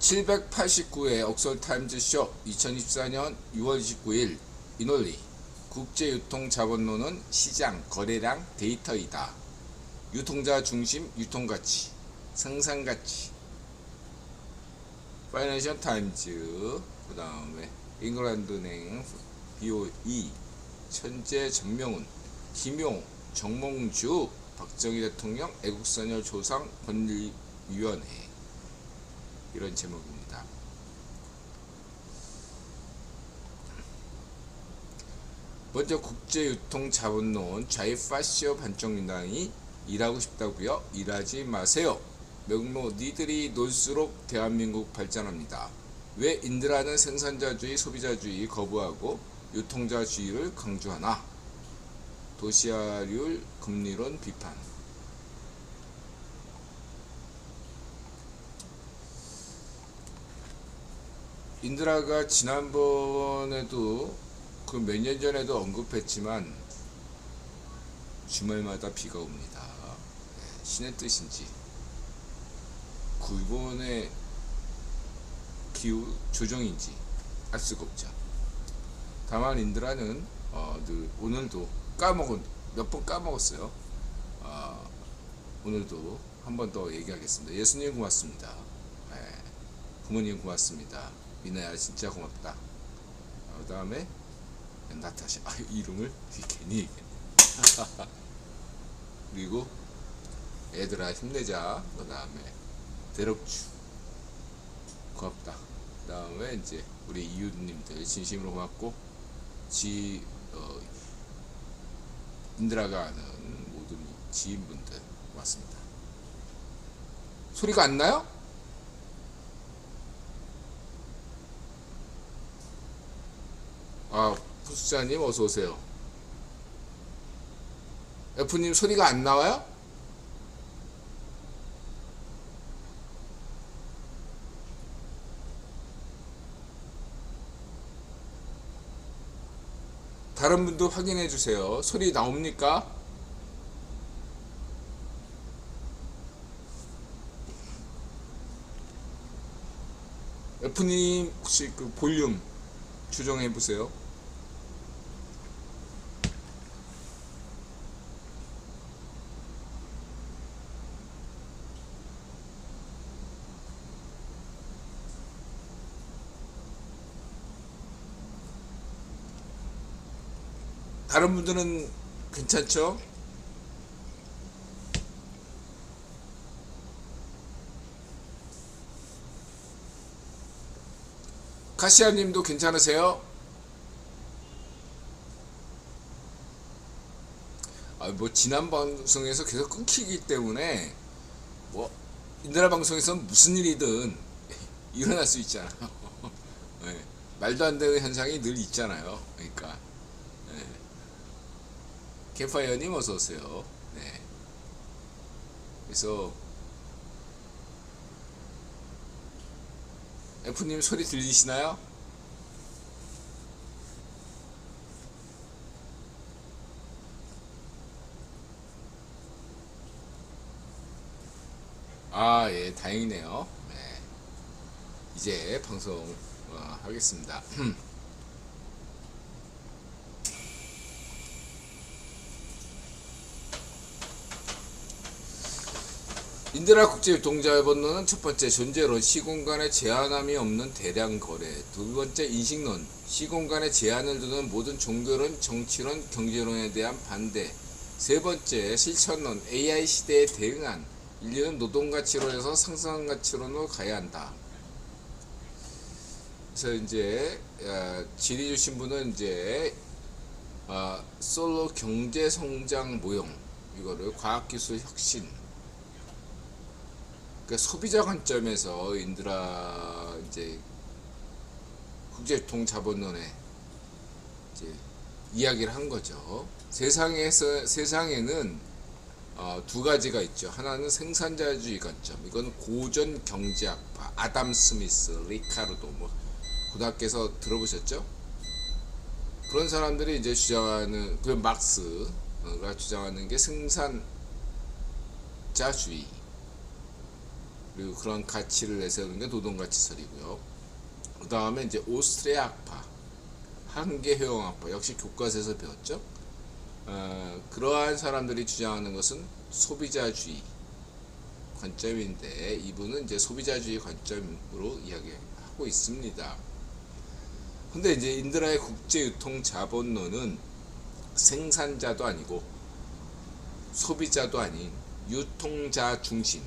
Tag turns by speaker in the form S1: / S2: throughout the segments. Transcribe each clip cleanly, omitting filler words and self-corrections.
S1: 789회 옥설타임즈쇼 2024년 6월 29일 이논리 국제유통자본론은 시장, 거래량, 데이터이다. 유통자 중심 유통가치, 생산가치. 파이낸셜 타임즈, 그 다음에 잉글랜드은행 BOE, 천재 전명훈, 김용, 정몽주, 박정희 대통령 애국선열 조상 권리위원회, 이런 제목입니다. 먼저 국제유통자본론 좌익파시오 반쪽민당이 일하고 싶다고요? 일하지 마세요. 명모 니들이 놀수록 대한민국 발전합니다. 왜 인들하는 생산자주의, 소비자주의 거부하고 유통자주의를 강조하나? 도시화율 금리론 비판. 인드라가 지난번에도 그 몇 년 전에도 언급했지만 주말마다 비가 옵니다. 신의 뜻인지 이번의 기후 조정인지 알 수가 없죠. 다만 인드라는 늘 오늘도 몇 번 까먹었어요. 오늘도 한 번 더 얘기하겠습니다. 예수님 고맙습니다. 부모님 고맙습니다. 미나야 진짜 고맙다. 그 다음에 나타샤, 이름을 괜히 얘기했네. 그리고 애들아 힘내자. 그 다음에 대럭주 고맙다. 그 다음에 이제 우리 이웃님들 진심으로 고맙고, 인드라가 아는 모든 지인분들 고맙습니다. 소리가 안 나요? 푸수자님 어서오세요. F님 소리가 안 나와요? 다른 분도 확인해 주세요. 소리 나옵니까? F님 혹시 그 볼륨 조정해 보세요. 다른 분들은 괜찮죠? 카시아님도 괜찮으세요? 지난 방송에서 계속 끊기기 때문에 인드라 방송에서는 무슨 일이든 일어날 수 있잖아요. 네, 말도 안 되는 현상이 늘 있잖아요. 그러니까 캠파이어님 어서오세요. 네. 그래서 F님 소리 들리시나요? 예, 다행이네요. 네. 이제 방송 하겠습니다. 인드라 국제유통자본론은 첫 번째 존재론, 시공간에 제한함이 없는 대량 거래. 두 번째 인식론, 시공간에 제한을 두는 모든 종교론, 정치론, 경제론에 대한 반대. 세 번째 실천론, AI 시대에 대응한 인류는 노동가치론에서 상승가치론으로 가야 한다. 그래서 이제 질의 주신 분은 이제 솔로 경제성장 모형, 이거를 과학기술 혁신, 그러니까 소비자 관점에서 인드라 이제 국제유통자본론에 이제 이야기를 한 거죠. 세상에는 두 가지가 있죠. 하나는 생산자주의 관점, 이건 고전 경제학파 아담 스미스, 리카르도 고등학교에서 들어보셨죠? 그런 사람들이 이제 주장하는, 그 막스가 주장하는 게 생산자주의. 그리고 그런 가치를 내세우는 게 노동가치설이고요. 그 다음에 이제 오스트리아 학파, 한계효용 학파, 역시 교과서에서 배웠죠. 그러한 사람들이 주장하는 것은 소비자주의 관점인데, 이분은 이제 소비자주의 관점으로 이야기하고 있습니다. 근데 이제 인드라의 국제유통자본론은 생산자도 아니고 소비자도 아닌 유통자 중심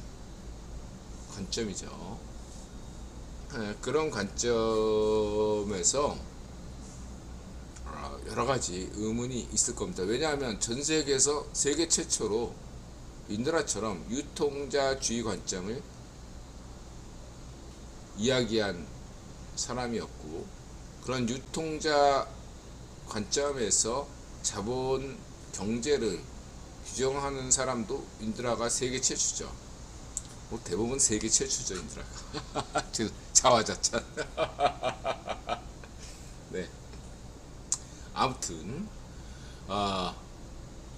S1: 관점이죠. 그런 관점에서 여러 가지 의문이 있을 겁니다. 왜냐하면 전 세계에서 세계 최초로 인드라처럼 유통자주의 관점을 이야기한 사람이었고, 그런 유통자 관점에서 자본 경제를 규정하는 사람도 인드라가 세계 최초죠. 뭐 대부분 세계 최초죠, 인드라가. 자화자찬. 네. 아무튼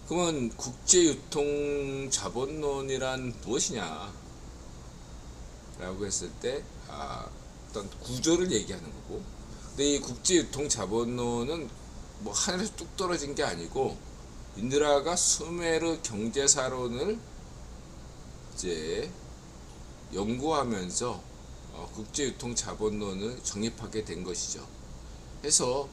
S1: 그러면 국제유통자본론이란 무엇이냐 라고 했을 때 어떤 구조를 얘기하는 거고, 근데 이 국제유통자본론은 뭐 하늘에서 뚝 떨어진 게 아니고, 인드라가 수메르 경제사론을 이제 연구하면서 국제유통자본론을 정립하게 된 것이죠. 그래서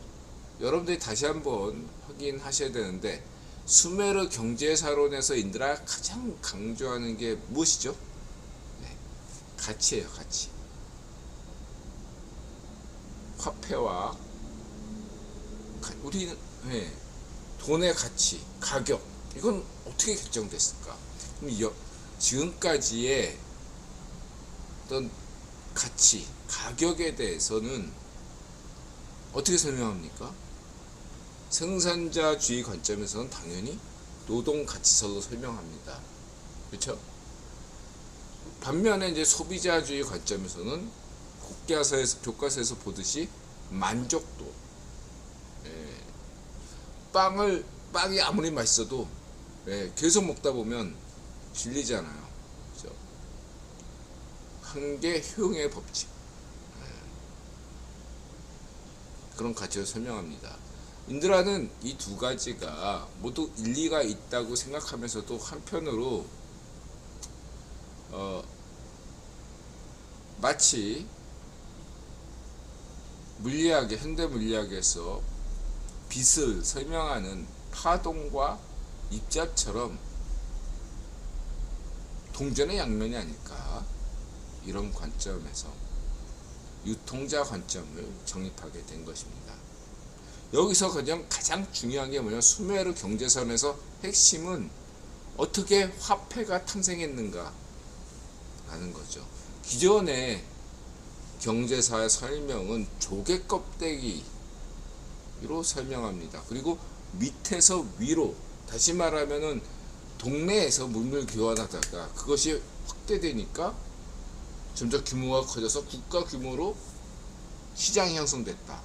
S1: 여러분들이 다시 한번 확인하셔야 되는데, 수메르 경제사론에서 인드라가 가장 강조하는 게 무엇이죠? 네, 가치예요, 가치. 화폐와 우리는 돈의 가치, 가격, 이건 어떻게 결정됐을까? 지금까지의 어떤 가치, 가격에 대해서는 어떻게 설명합니까? 생산자주의 관점에서는 당연히 노동가치설로 설명합니다. 그렇죠? 반면에 이제 소비자주의 관점에서는 교과서에서 보듯이 만족도, 빵이 아무리 맛있어도 계속 먹다 보면 질리잖아요. 그렇죠? 한계 효용의 법칙, 그런 가치를 설명합니다. 인드라는 이 두 가지가 모두 일리가 있다고 생각하면서도 한편으로 마치 물리학의 현대 물리학에서 빛을 설명하는 파동과 입자처럼 동전의 양면이 아닐까, 이런 관점에서 유통자 관점을 정립하게 된 것입니다. 여기서 가장 중요한 게 뭐냐, 수메르 경제선에서 핵심은 어떻게 화폐가 탄생했는가 하는 거죠. 기존의 경제사의 설명은 조개 껍데기로 설명합니다. 그리고 밑에서 위로, 다시 말하면은 동네에서 물물 교환하다가 그것이 확대되니까 점점 규모가 커져서 국가 규모로 시장이 형성됐다,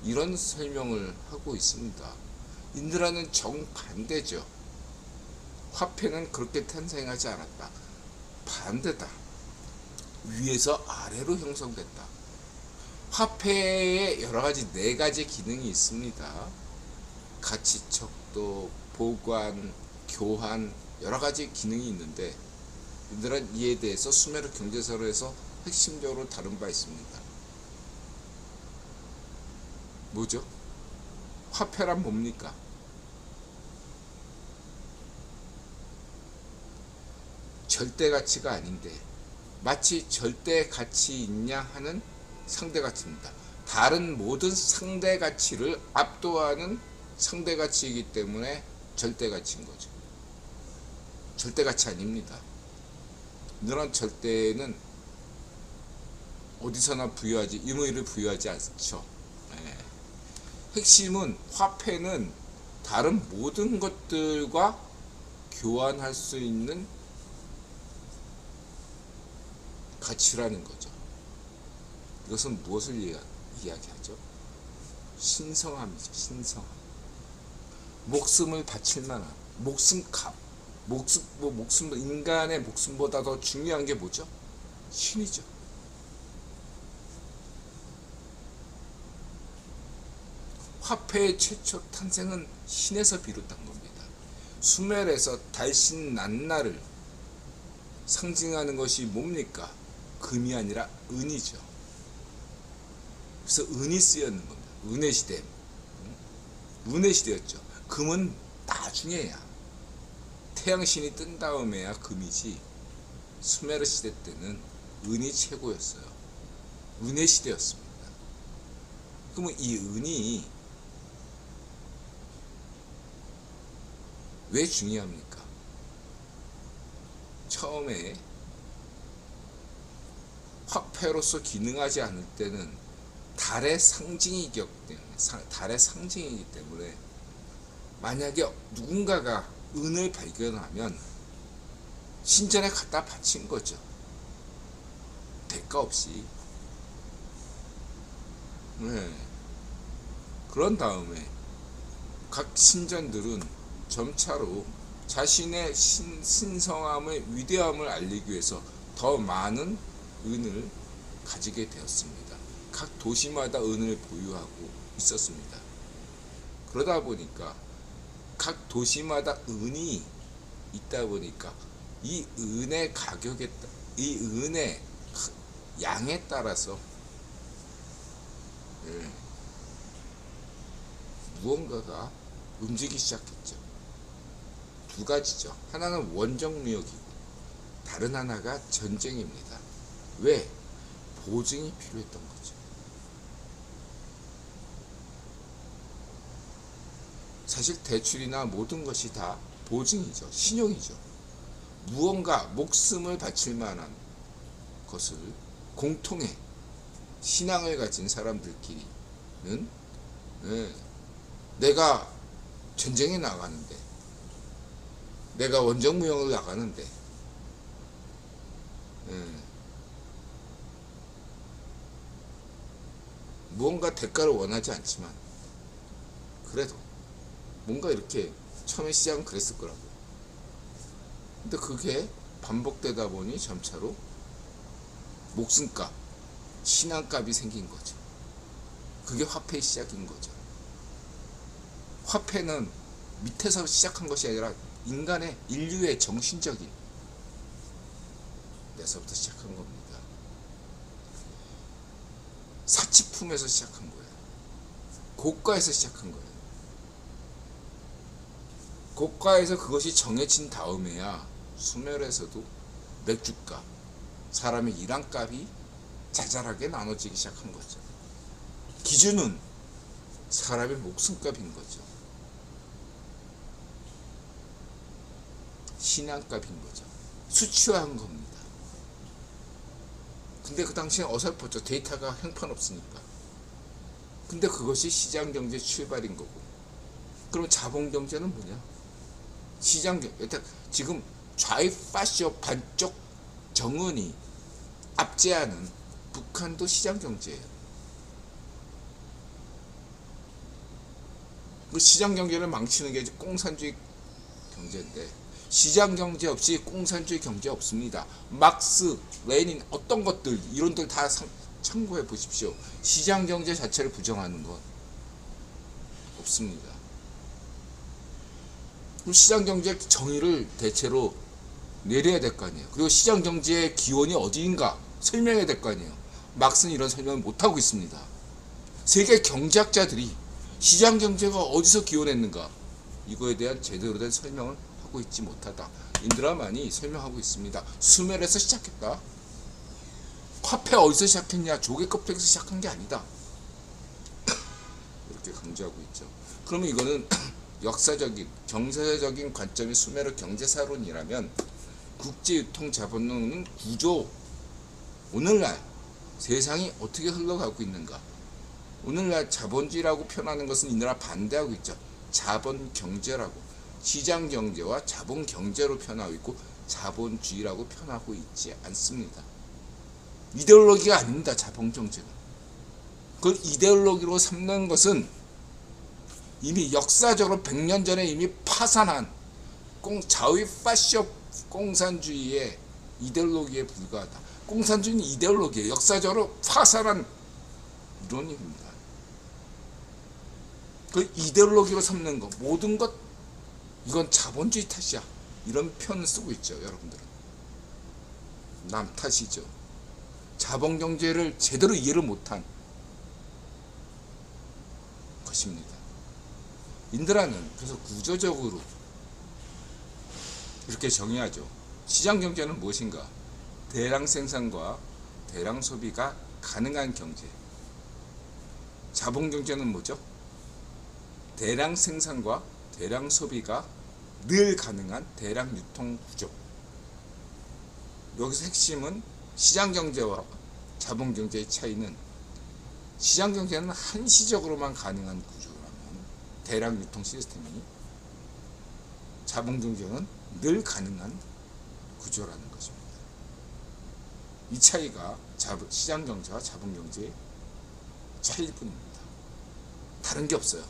S1: 이런 설명을 하고 있습니다. 인드라는 정반대죠. 화폐는 그렇게 탄생하지 않았다, 반대다. 위에서 아래로 형성됐다. 화폐에 여러가지 4가지 기능이 있습니다. 가치 척도, 보관, 교환, 여러가지 기능이 있는데, 인드라는 이에 대해서 수메르 경제서에서 핵심적으로 다룬 바 있습니다. 뭐죠? 화폐란 뭡니까? 절대 가치가 아닌데 마치 절대 가치 있냐 하는 상대 가치입니다. 다른 모든 상대 가치를 압도하는 상대 가치이기 때문에 절대 가치인 거죠. 절대 가치 아닙니다. 이런 절대는 어디서나 부여하지, 의무를 부여하지 않죠. 핵심은 화폐는 다른 모든 것들과 교환할 수 있는 가치라는 거죠. 이것은 무엇을 이야기하죠? 신성함이죠. 신성함. 목숨을 바칠 만한, 인간의 목숨보다 더 중요한 게 뭐죠? 신이죠. 화폐의 최초 탄생은 신에서 비롯한 겁니다. 수멜에서 달신 난나를 상징하는 것이 뭡니까? 금이 아니라 은이죠. 그래서 은이 쓰였는 겁니다. 은의 시대. 은의 시대였죠. 금은 나중에야, 태양신이 뜬 다음에야 금이지, 수메르 시대 때는 은이 최고였어요. 은의 시대였습니다. 그러면 이 은이 왜 중요합니까? 처음에 화폐로서 기능하지 않을 때는 달의 상징이기 때문에 만약에 누군가가 은을 발견하면 신전에 갖다 바친 거죠. 대가 없이. 네. 그런 다음에 각 신전들은 점차로 자신의 신성함의 위대함을 알리기 위해서 더 많은 은을 가지게 되었습니다. 각 도시마다 은을 보유하고 있었습니다. 그러다 보니까 각 도시마다 은이 있다 보니까 이 은의 가격에, 이 은의 양에 따라서 무언가가 움직이기 시작했죠. 두 가지죠. 하나는 원정무역이고 다른 하나가 전쟁입니다. 왜? 보증이 필요했던 거죠. 사실 대출이나 모든 것이 다 보증이죠. 신용이죠. 무언가 목숨을 바칠 만한 것을 공통의 신앙을 가진 사람들끼리는 내가 전쟁에 나가는데, 내가 원정무역을 나가는데 무언가 대가를 원하지 않지만 그래도 뭔가 이렇게 처음에 시작은 그랬을 거라고요. 근데 그게 반복되다 보니 점차로 목숨값, 신앙값이 생긴 거죠. 그게 화폐의 시작인 거죠. 화폐는 밑에서 시작한 것이 아니라 인간의, 인류의 정신적인 데서부터 시작한 겁니다. 사치품에서 시작한 거예요. 고가에서 시작한 거예요. 고가에서 그것이 정해진 다음에야 수멜에서도 맥주값, 사람의 일한값이 자잘하게 나눠지기 시작한 거죠. 기준은 사람의 목숨값인 거죠. 신앙값인 거죠. 수치화한 겁니다. 근데 그 당시엔 어설펐죠. 데이터가 형편없으니까. 근데 그것이 시장경제 출발인 거고. 그럼 자본경제는 뭐냐? 시장경제. 지금 좌익파쇼 반쪽 정은이 압제하는 북한도 시장경제예요. 그 시장경제를 망치는 게 공산주의 경제인데, 시장경제 없이 공산주의 경제 없습니다. 막스, 레닌, 어떤 것들, 이론들 다 참고해 보십시오. 시장경제 자체를 부정하는 건 없습니다. 그럼 시장경제 정의를 대체로 내려야 될 거 아니에요. 그리고 시장경제의 기원이 어디인가 설명해야 될 거 아니에요. 막스는 이런 설명을 못하고 있습니다. 세계 경제학자들이 시장경제가 어디서 기원했는가, 이거에 대한 제대로 된 설명을 하고 있지 못하다. 인드라만이 설명하고 있습니다. 수멜에서 시작했다. 화폐 어디서 시작했냐? 조개 껍데기에서 시작한 게 아니다. 이렇게 강조하고 있죠. 그러면 이거는 역사적인, 경제적인 관점의 수메르 경제사론이라면 국제유통자본론은 구조, 오늘날 세상이 어떻게 흘러가고 있는가, 오늘날 자본주의라고 표현하는 것은 이 나라 반대하고 있죠. 자본경제라고, 시장경제와 자본경제로 표현하고 있고 자본주의라고 표현하고 있지 않습니다. 이데올로기가 아닙니다. 자본경제는. 그걸 이데올로기로 삼는 것은 이미 역사적으로 100년 전에 이미 파산한 좌익 파쇼 공산주의의 이데올로기에 불과하다. 공산주의는 이데올로기예요. 역사적으로 파산한 이론입니다. 그 이데올로기로 삼는 것, 모든 것 이건 자본주의 탓이야. 이런 표현을 쓰고 있죠. 여러분들은 남 탓이죠. 자본경제를 제대로 이해를 못한 것입니다. 인드라는 그래서 구조적으로 이렇게 정의하죠. 시장경제는 무엇인가? 대량 생산과 대량 소비가 가능한 경제. 자본경제는 뭐죠? 대량 생산과 대량 소비가 늘 가능한 대량 유통 구조. 여기서 핵심은 시장경제와 자본경제의 차이는, 시장경제는 한시적으로만 가능한 구조라면 대량 유통 시스템이, 자본경제는 늘 가능한 구조라는 것입니다. 이 차이가 시장경제와 자본경제의 차이일 뿐입니다. 다른 게 없어요.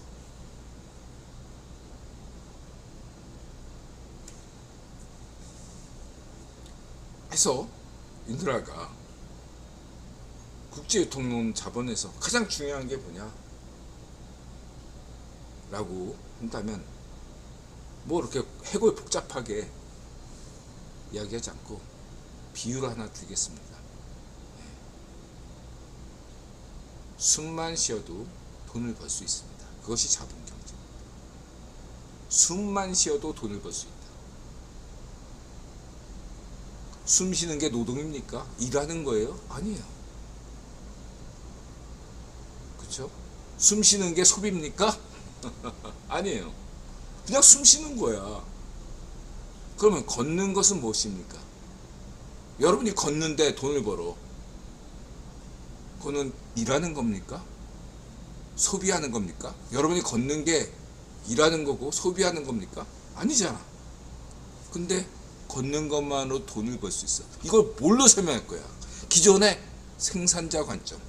S1: 그래서 인드라가 국제유통론 자본에서 가장 중요한 게 뭐냐 라고 한다면, 뭐 이렇게 해골 복잡하게 이야기하지 않고 비유를 하나 드리겠습니다. 숨만 쉬어도 돈을 벌 수 있습니다. 그것이 자본경제입니다. 숨만 쉬어도 돈을 벌 수 있다. 숨 쉬는 게 노동입니까? 일하는 거예요? 아니에요. 그렇죠? 숨 쉬는 게 소비입니까? 아니에요. 그냥 숨 쉬는 거야. 그러면 걷는 것은 무엇입니까? 여러분이 걷는데 돈을 벌어. 그거는 일하는 겁니까? 소비하는 겁니까? 여러분이 걷는 게 일하는 거고 소비하는 겁니까? 아니잖아. 근데 걷는 것만으로 돈을 벌 수 있어. 이걸 뭘로 설명할 거야? 기존의 생산자 관점,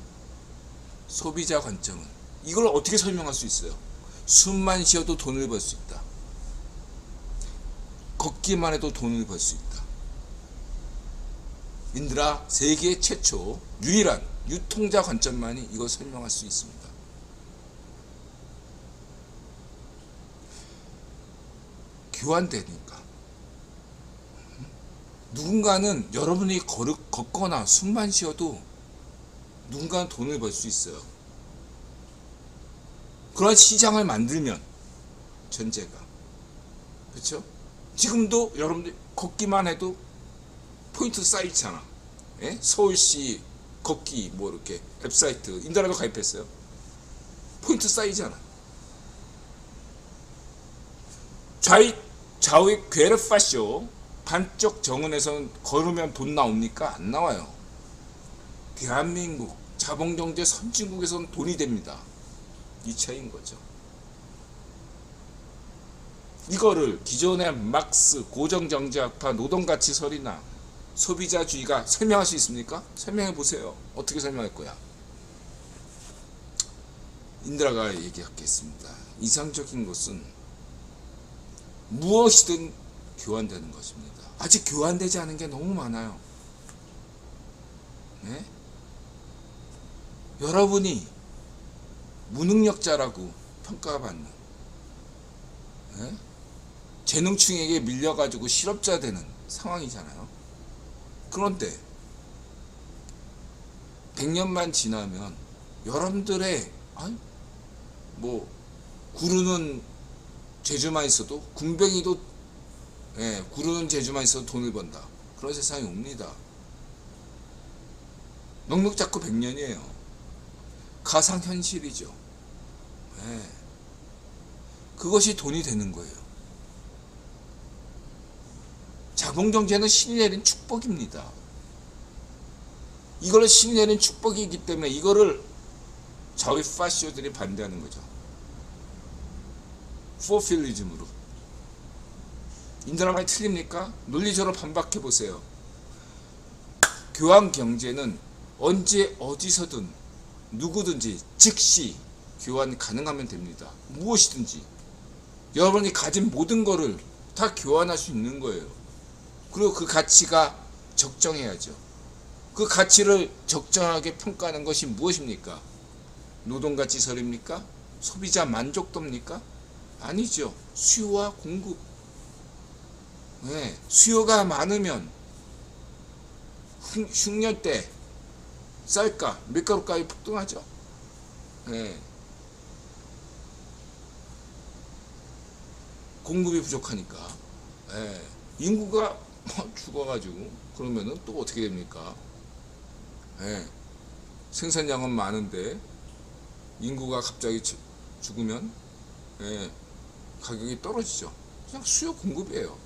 S1: 소비자 관점은 이걸 어떻게 설명할 수 있어요? 숨만 쉬어도 돈을 벌 수 있다. 걷기만 해도 돈을 벌 수 있다. 인드라 세계 최초 유일한 유통자 관점만이 이걸 설명할 수 있습니다. 교환되니까. 누군가는 여러분이 걷거나 숨만 쉬어도 누군가는 돈을 벌 수 있어요. 그런 시장을 만들면 전제가, 그렇죠? 지금도 여러분들 걷기만 해도 포인트 쌓이잖아. 예? 서울시 걷기 뭐 이렇게 웹사이트 인드라도 가입했어요. 포인트 쌓이잖아. 좌익 괴르파쇼 반쪽 정원에서는 걸으면 돈 나옵니까? 안 나와요. 대한민국 자본경제 선진국에서는 돈이 됩니다. 이 차이인 거죠. 이거를 기존의 막스 고정경제학파 노동가치설이나 소비자주의가 설명할 수 있습니까? 설명해 보세요. 어떻게 설명할 거야? 인드라가 얘기하겠습니다. 이상적인 것은 무엇이든 교환되는 것입니다. 아직 교환되지 않은 게 너무 많아요. 네? 여러분이 무능력자라고 평가받는, 네? 재능충에게 밀려가지고 실업자 되는 상황이잖아요. 그런데 100년만 지나면 여러분들의 뭐 구르는 재주만 있어도, 군뱅이도 구르는 재주만 있어도 돈을 번다. 그런 세상이 옵니다. 넉넉 잡고 100년이에요. 가상현실이죠. 그것이 돈이 되는 거예요. 자본경제는 신이 내린 축복입니다. 이거를 신이 내린 축복이기 때문에 이거를 좌익 파시오들이 반대하는 거죠. 포필리즘으로. 인드라 말이 틀립니까? 논리적으로 반박해 보세요. 교환 경제는 언제 어디서든 누구든지 즉시 교환 가능하면 됩니다. 무엇이든지 여러분이 가진 모든 거를 다 교환할 수 있는 거예요. 그리고 그 가치가 적정해야죠. 그 가치를 적정하게 평가하는 것이 무엇입니까? 노동가치설입니까? 소비자 만족도입니까? 아니죠. 수요와 공급. 네, 수요가 많으면 흉년 때 쌀가, 밀가루가격이 폭등하죠. 네. 공급이 부족하니까. 네. 인구가 죽어가지고 그러면은 또 어떻게 됩니까? 네. 생산량은 많은데 인구가 갑자기 죽으면 네. 가격이 떨어지죠. 그냥 수요 공급이에요.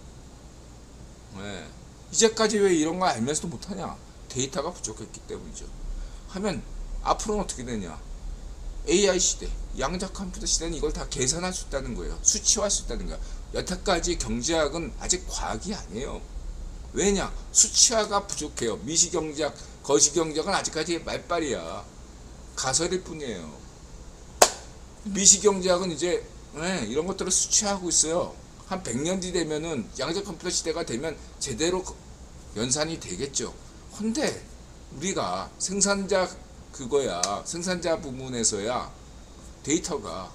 S1: 네. 이제까지 왜 이런 거 알면서도 못하냐? 데이터가 부족했기 때문이죠. 하면 앞으로는 어떻게 되냐? AI 시대, 양자 컴퓨터 시대는 이걸 다 계산할 수 있다는 거예요. 수치화할 수 있다는 거예요. 여태까지 경제학은 아직 과학이 아니에요. 왜냐? 수치화가 부족해요. 미시경제학, 거시경제학은 아직까지 말빨이야. 가설일 뿐이에요. 미시경제학은 이제 이런 것들을 수치화하고 있어요. 한 100년 뒤 되면은 양자 컴퓨터 시대가 되면 제대로 연산이 되겠죠. 근데 우리가 생산자 부문에서야 데이터가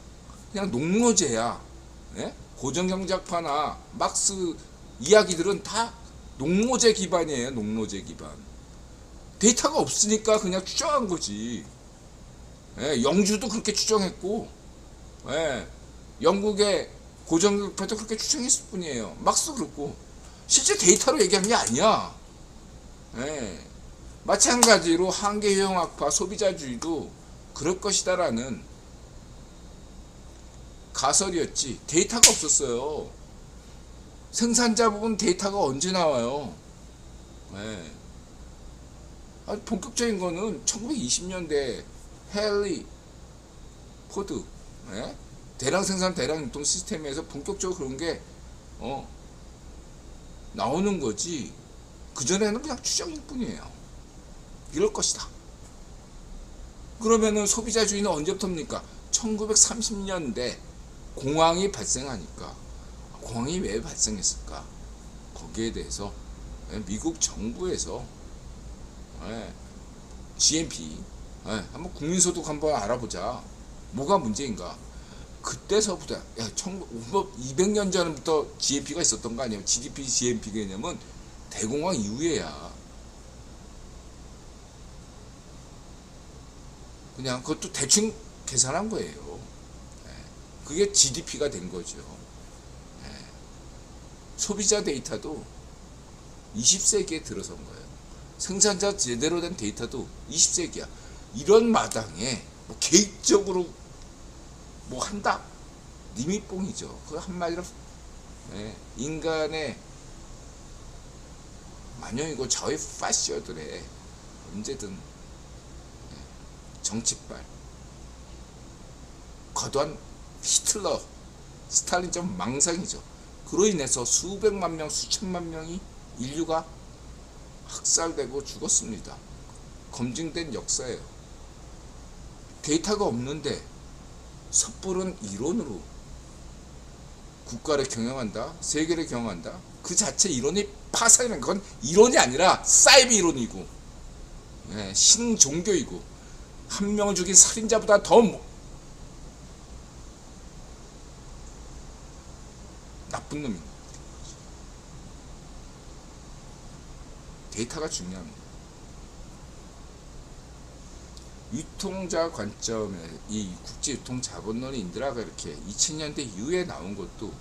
S1: 그냥 농노제야. 예? 고정경작파나 막스 이야기들은 다 농노제 기반이에요. 농노제 기반. 데이터가 없으니까 그냥 추정한 거지. 예, 영주도 그렇게 추정했고, 예, 영국의 고정경작파도 그렇게 추정했을 뿐이에요. 막스도 그렇고 실제 데이터로 얘기한 게 아니야. 예. 마찬가지로 한계효용학파 소비자주의도 그럴 것이다라는 가설이었지 데이터가 없었어요. 생산자 부분 데이터가 언제 나와요? 네. 본격적인 거는 1920년대 헨리 포드 네? 대량 생산 대량 유통 시스템에서 본격적으로 그런 게 나오는 거지. 그전에는 그냥 추정일 뿐이에요. 이럴 것이다. 그러면은 소비자주의는 언제부터입니까? 1930년대 공황이 발생하니까. 공황이 왜 발생했을까? 거기에 대해서 미국 정부에서 GNP 한번 국민소득 한번 알아보자. 뭐가 문제인가? 그때서부터 200년 전부터 GNP가 있었던 거 아니에요? GDP, GNP 개념은 대공황 이후에야. 그냥 그것도 대충 계산한 거예요. 그게 GDP가 된 거죠. 소비자 데이터도 20세기에 들어선 거예요. 생산자 제대로 된 데이터도 20세기야. 이런 마당에 뭐 계획적으로 뭐 한다? 님이 뽕이죠. 그 한마디로 인간의 만연이고 저의 파시어들의 언제든 정치발 거대한 히틀러 스탈린적 망상이죠. 그로 인해서 수백만 명 수천만 명이 인류가 학살되고 죽었습니다. 검증된 역사예요. 데이터가 없는데 섣부른 이론으로 국가를 경영한다, 세계를 경영한다. 그 자체 이론이 파산이라는 건 이론이 아니라 사이비 이론이고 신종교이고 한 명을 죽인 살인자보다 더 나쁜 놈입니다. 데이터가 중요합니다. 유통자 관점에 이 국제유통자본론이 인드라가 이렇게 2000년대 이후에 나온 것도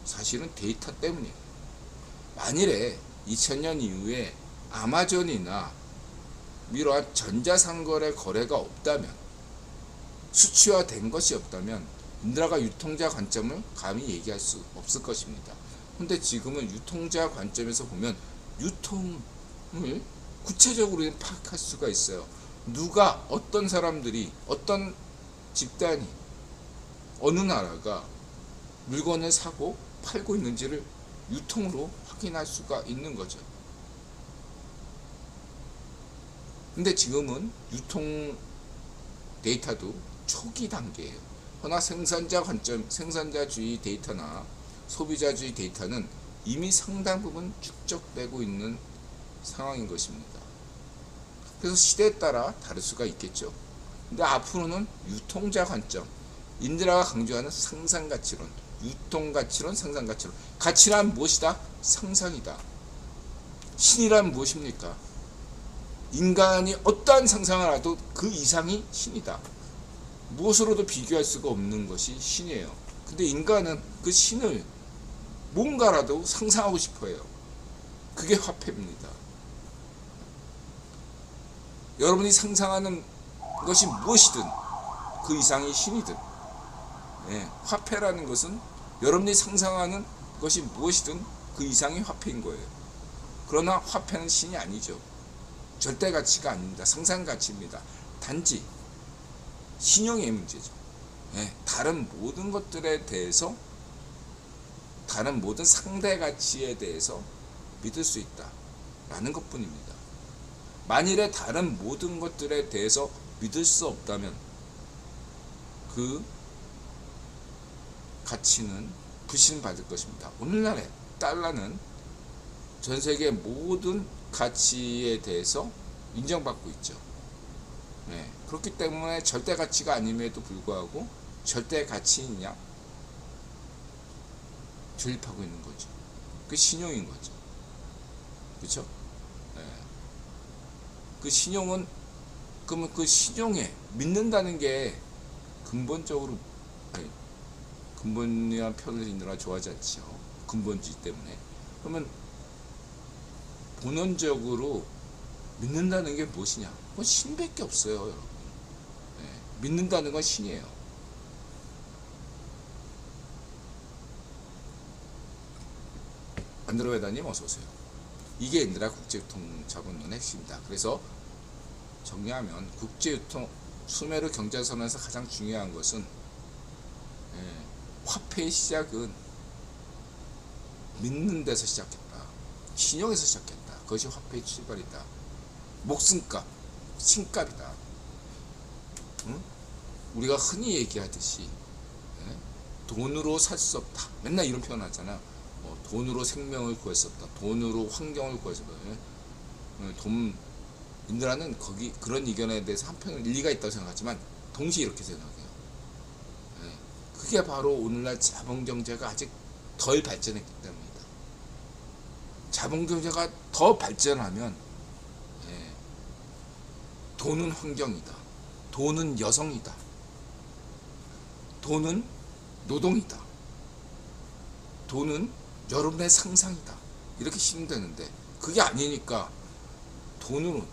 S1: 사실은 데이터 때문이에요. 만일에 2000년 이후에 아마존이나 이러한 전자상거래 거래가 없다면, 수치화된 것이 없다면 인드라가 유통자 관점을 감히 얘기할 수 없을 것입니다. 근데 지금은 유통자 관점에서 보면 유통을 구체적으로 파악할 수가 있어요. 누가, 어떤 사람들이, 어떤 집단이, 어느 나라가 물건을 사고 팔고 있는지를 유통으로 확인할 수가 있는 거죠. 근데 지금은 유통 데이터도 초기 단계예요. 그러나 생산자 관점, 생산자주의 데이터나 소비자주의 데이터는 이미 상당 부분 축적되고 있는 상황인 것입니다. 그래서 시대에 따라 다를 수가 있겠죠. 근데 앞으로는 유통자 관점, 인드라가 강조하는 상상가치론, 유통가치론, 상상가치론. 가치란 무엇이다? 상상이다. 신이란 무엇입니까? 인간이 어떠한 상상을 해도 그 이상이 신이다. 무엇으로도 비교할 수가 없는 것이 신이에요. 근데 인간은 그 신을 뭔가라도 상상하고 싶어해요. 그게 화폐입니다. 여러분이 상상하는 것이 무엇이든 그 이상이 신이든, 화폐라는 것은 여러분이 상상하는 것이 무엇이든 그 이상이 화폐인 거예요. 그러나 화폐는 신이 아니죠. 절대 가치가 아닙니다. 상상 가치입니다. 단지 신용의 문제죠. 다른 모든 것들에 대해서, 다른 모든 상대 가치에 대해서 믿을 수 있다 라는 것 뿐입니다. 만일에 다른 모든 것들에 대해서 믿을 수 없다면 그 가치는 부신받을 것입니다. 오늘날에 달러는 전 세계 모든 가치에 대해서 인정받고 있죠. 그렇기 때문에 절대 가치가 아님에도 불구하고 절대 가치이냐 조립하고 있는 거죠. 그 신용인 거죠. 그렇죠? 그 신용은, 그러면 그 신용에 믿는다는 게 근본적으로, 근본이라는 표현을 인느라 좋아하지 않죠. 근본주의 때문에. 그러면 본원적으로 믿는다는 게 무엇이냐? 뭐 신밖에 없어요, 여러분. 믿는다는 건 신이에요. 안드로메다님 어서 오세요. 이게 인드라 국제유통자본론의 핵심이다. 그래서 정리하면 국제유통 수메르 경제선언에서 가장 중요한 것은, 화폐의 시작은 믿는 데서 시작했다. 신용에서 시작했다. 그것이 화폐의 출발이다. 목숨값, 신값이다. 우리가 흔히 얘기하듯이 돈으로 살 수 없다. 맨날 이런 표현 하잖아. 돈으로 생명을 구할 수 없다. 돈으로 환경을 구할 수 없다. 인드라는 거기 그런 의견에 대해서 한편은 일리가 있다고 생각하지만 동시에 이렇게 생각해요. 그게 바로 오늘날 자본경제가 아직 덜 발전했기 때문이다. 자본경제가 더 발전하면 돈은 환경이다. 돈은 여성이다. 돈은 노동이다. 돈은 여러분의 상상이다. 이렇게 시행되는데 그게 아니니까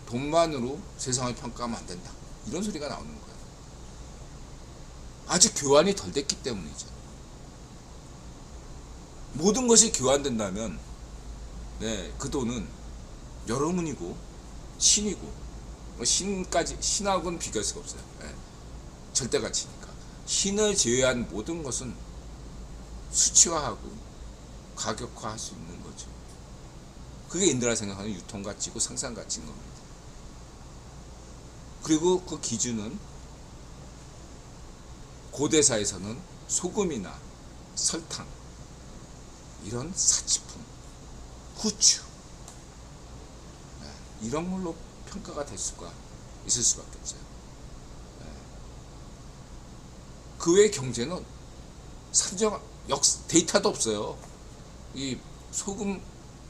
S1: 돈만으로 세상을 평가하면 안 된다. 이런 소리가 나오는 거예요. 아직 교환이 덜 됐기 때문이죠. 모든 것이 교환된다면 그 돈은 여러분이고 신이고, 신하고는 비교할 수가 없어요. 절대 가치니까. 신을 제외한 모든 것은 수치화하고 가격화할 수 있는 거죠. 그게 인드라 생각하는 유통가치고 상상가치인 겁니다. 그리고 그 기준은 고대사에서는 소금이나 설탕, 이런 사치품, 후추, 이런 걸로 평가가 될 수가 있을 수밖에 없어요. 그 외의 경제는 데이터도 없어요. 이 소금,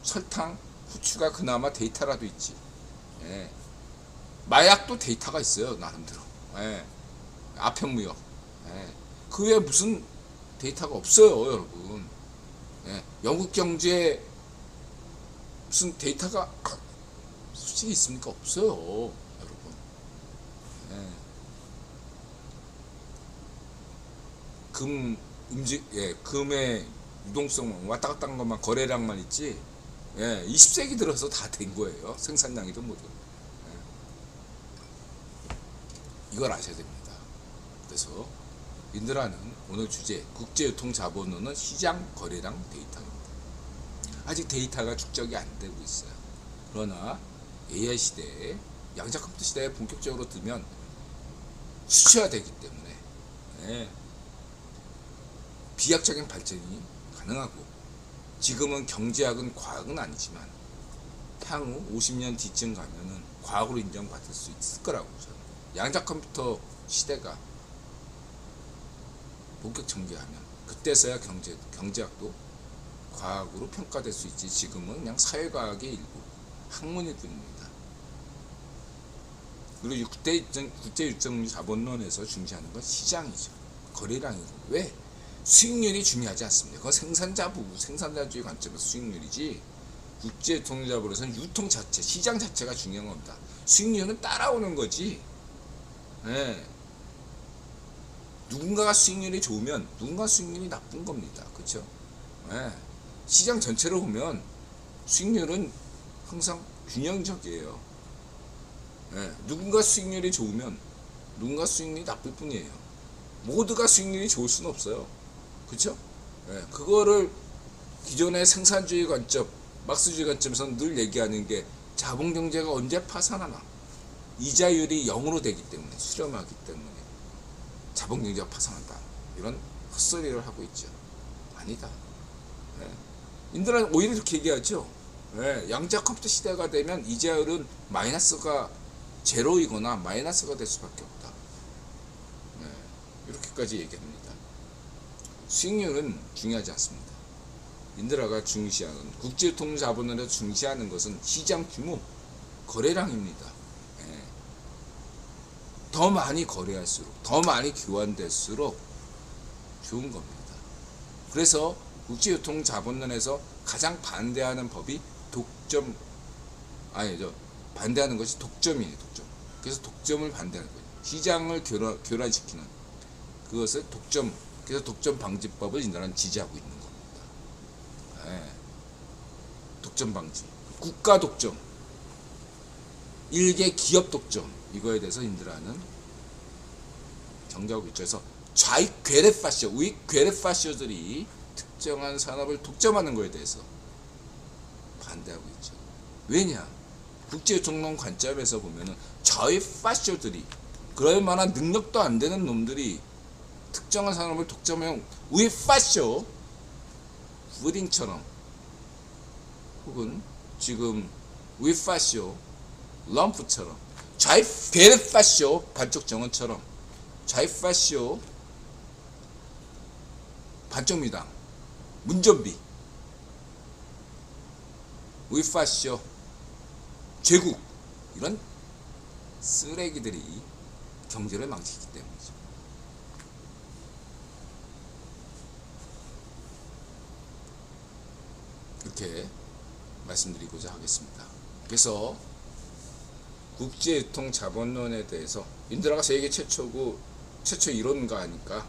S1: 설탕, 후추가 그나마 데이터라도 있지. 마약도 데이터가 있어요, 나름대로. 아편무역. 그 외에 무슨 데이터가 없어요, 여러분. 영국 경제에 무슨 데이터가 솔직히 있습니까? 없어요, 여러분. 금의 유동성 왔다 갔다 하는 것만, 거래량만 있지. 20세기 들어서 다 된 거예요. 생산량이든 뭐든. 이걸 아셔야 됩니다. 그래서 인드라는 오늘 주제 국제유통자본론은 시장 거래량 데이터입니다. 아직 데이터가 축적이 안 되고 있어요. 그러나 AI 시대에, 양자컴퓨터 시대에 본격적으로 들면 수치화되기 때문에 비약적인 발전이 가능하고, 지금은 경제학은 과학은 아니지만 향후 50년 뒤쯤 가면은 과학으로 인정받을 수 있을 거라고 저는. 양자 컴퓨터 시대가 본격 전개하면 그때서야 경제학도 과학으로 평가될 수 있지. 지금은 그냥 사회과학의 일부, 학문일 뿐입니다. 그리고 국제유통 자본론에서 중시하는 건 시장이죠. 거래량이죠. 왜? 수익률이 중요하지 않습니다. 그건 생산자주의 관점에서 수익률이지, 국제유통자본에서는 유통 자체, 시장 자체가 중요한 겁니다. 수익률은 따라오는 거지. 네. 누군가가 수익률이 좋으면 누군가 수익률이 나쁜 겁니다. 그렇죠? 네. 시장 전체로 보면 수익률은 항상 균형적이에요. 네. 누군가 수익률이 좋으면 누군가 수익률이 나쁠 뿐이에요. 모두가 수익률이 좋을 수는 없어요. 그렇죠? 네. 그거를 기존의 생산주의 관점, 막스주의 관점에서는 늘 얘기하는 게 자본경제가 언제 파산하나, 이자율이 0으로 되기 때문에, 수렴하기 때문에 자본경제가 파산한다, 이런 헛소리를 하고 있죠. 아니다. 네. 인들은 오히려 이렇게 얘기하죠. 네. 양자 컴퓨터 시대가 되면 이자율은 마이너스가 제로이거나 마이너스가 될 수밖에 없다. 네. 이렇게까지 얘기합니다. 수익률은 중요하지 않습니다. 인드라가 중시하는, 국제유통자본론에서 중시하는 것은 시장 규모, 거래량입니다. 예. 더 많이 거래할수록, 더 많이 교환될수록 좋은 겁니다. 그래서 국제유통자본론에서 가장 반대하는 법이 반대하는 것이 독점이에요. 독점. 그래서 독점을 반대하는 거예요. 시장을 교란시키는 그것을 독점, 그래서 독점 방지법을 인도는 지지하고 있는 겁니다. 네. 독점 방지, 국가 독점, 일개 기업 독점, 이거에 대해서 인들하는 경계하고 있죠. 그래서 좌익 괴뢰파쇼, 우익 괴뢰파쇼들이 특정한 산업을 독점하는 거에 대해서 반대하고 있죠. 왜냐? 국제유통론 관점에서 보면은 좌익 파쇼들이, 그럴 만한 능력도 안 되는 놈들이 특정한 산업을 독점해온 우익 파쇼, 푸딩처럼, 혹은 지금 우익 파쇼 럼프처럼, 좌익 괴뢰파쇼 반쪽 정원처럼, 좌익 파쇼 반쪽 미당 문전비, 우익 파쇼 제국, 이런 쓰레기들이 경제를 망치기 때문이죠. 이렇게 말씀드리고자 하겠습니다. 그래서 국제유통자본론에 대해서, 인드라가 세계 최초고 최초 이론가니까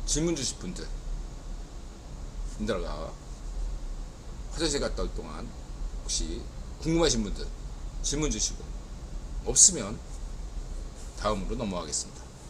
S1: 질문 주실 분들, 인드라가 화장실 갔다 올 동안 혹시 궁금하신 분들 질문 주시고, 없으면 다음으로 넘어가겠습니다.